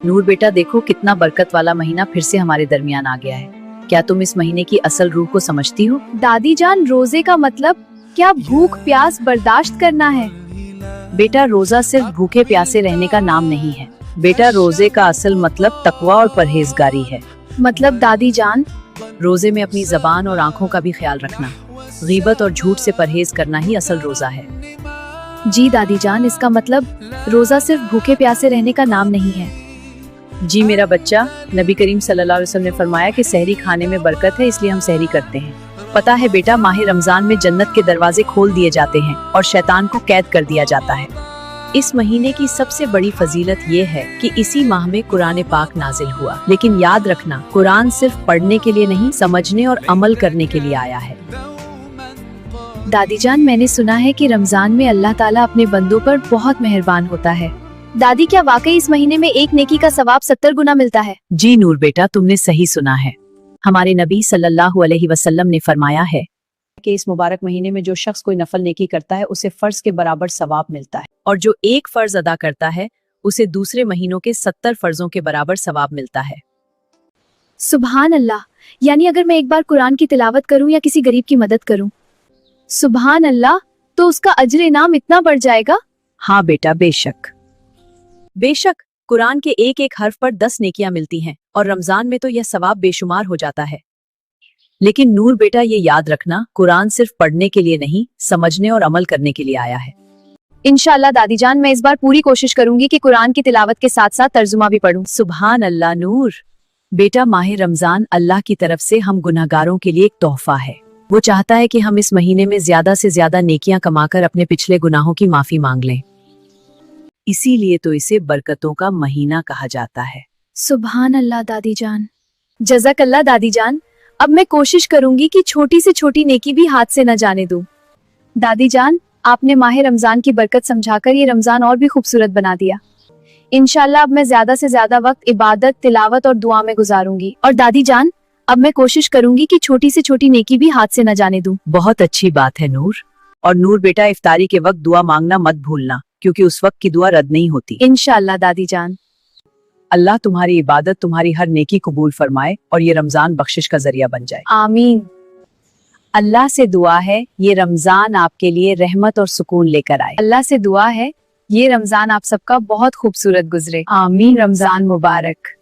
नूर बेटा देखो कितना बरकत वाला महीना फिर से हमारे दरमियान आ गया है। क्या तुम इस महीने की असल रूह को समझती हो? दादी जान, रोजे का मतलब क्या भूख प्यास बर्दाश्त करना है? बेटा रोजा सिर्फ भूखे प्यासे रहने का नाम नहीं है। बेटा रोजे का असल मतलब तकवा और परहेजगारी है। मतलब दादी जान, रोजे में अपनी जबान और आंखों का भी ख्याल रखना, गीबत और झूठ से परहेज करना ही असल रोजा है। जी दादी जान, इसका मतलब रोजा सिर्फ भूखे प्यासे रहने का नाम नहीं है। जी मेरा बच्चा, नबी करीम सल्लल्लाहु अलैहि वसल्लम ने फरमाया कि सहरी खाने में बरकत है, इसलिए हम सहरी करते हैं। पता है बेटा, माह रमजान में जन्नत के दरवाजे खोल दिए जाते हैं और शैतान को कैद कर दिया जाता है। इस महीने की सबसे बड़ी फजीलत ये है कि इसी माह में कुरान पाक नाजिल हुआ। लेकिन याद रखना, कुरान सिर्फ पढ़ने के लिए नहीं, समझने और अमल करने के लिए आया है। दादी जान, मैंने सुना है कि रमजान में अल्लाह ताला अपने बंदों पर बहुत मेहरबान होता है। दादी, क्या वाकई इस महीने में एक नेकी का सवाब 70 गुना मिलता है? जी नूर बेटा, तुमने सही सुना है। हमारे नबी सल्लल्लाहु अलैहि वसल्लम ने फरमाया है कि इस मुबारक महीने में जो शख्स कोई नफल नेकी करता है उसे फर्ज के बराबर सवाब मिलता है, और जो एक फर्ज अदा करता है उसे दूसरे महीनों के 70 फर्जों के बराबर सवाब मिलता है। सुभान अल्लाह, यानी अगर मैं एक बार कुरान की तिलावत करूं या किसी गरीब की मदद करूं, सुभान अल्लाह, तो उसका अजर इनाम इतना बढ़ जाएगा? हाँ बेटा, बेशक बेशक कुरान के एक एक हर्फ पर 10 नेकियां मिलती हैं, और रमजान में तो यह सवाब बेशुमार हो जाता है। लेकिन नूर बेटा, ये याद रखना, कुरान सिर्फ पढ़ने के लिए नहीं, समझने और अमल करने के लिए आया है। इंशाअल्लाह दादी जान, मैं इस बार पूरी कोशिश करूंगी कि कुरान की तिलावत के साथ साथ तर्जुमा भी पढूं। सुभान अल्लाह नूर। बेटा, माह रमजान अल्लाह की तरफ से हम गुनहगारों के लिए एक तोहफा है। वो चाहता है कि हम इस महीने में ज्यादा से ज्यादा नेकियां कमाकर अपने पिछले गुनाहों की माफी मांग लें। इसीलिए तो इसे बरकतों का महीना कहा जाता है। सुभान अल्लाह दादी जान, जज़ाकल्लाह दादी जान। अब मैं कोशिश करूंगी कि छोटी से छोटी नेकी भी हाथ से न जाने दूं। दादी जान, आपने माह रमजान की बरकत समझाकर ये रमजान और भी खूबसूरत बना दिया। इंशाअल्लाह अब मैं ज्यादा से ज्यादा वक्त इबादत, तिलावत और दुआ में गुजारूंगी। और दादी जान, अब मैं कोशिश करूंगी कि छोटी से छोटी नेकी भी हाथ से न जाने दूं। बहुत अच्छी बात है नूर। और नूर बेटा, इफ्तारी के वक्त दुआ मांगना मत भूलना, क्योंकि उस वक्त की दुआ रद्द नहीं होती। इंशाअल्लाह दादी जान। अल्लाह तुम्हारी इबादत, तुम्हारी हर नेकी कबूल फरमाए और ये रमजान बख्शिश का जरिया बन जाए। आमीन। अल्लाह से दुआ है ये रमजान आपके लिए रहमत और सुकून लेकर आए। अल्लाह से दुआ है ये रमजान आप सबका बहुत खूबसूरत गुजरे। आमीन। रमजान मुबारक।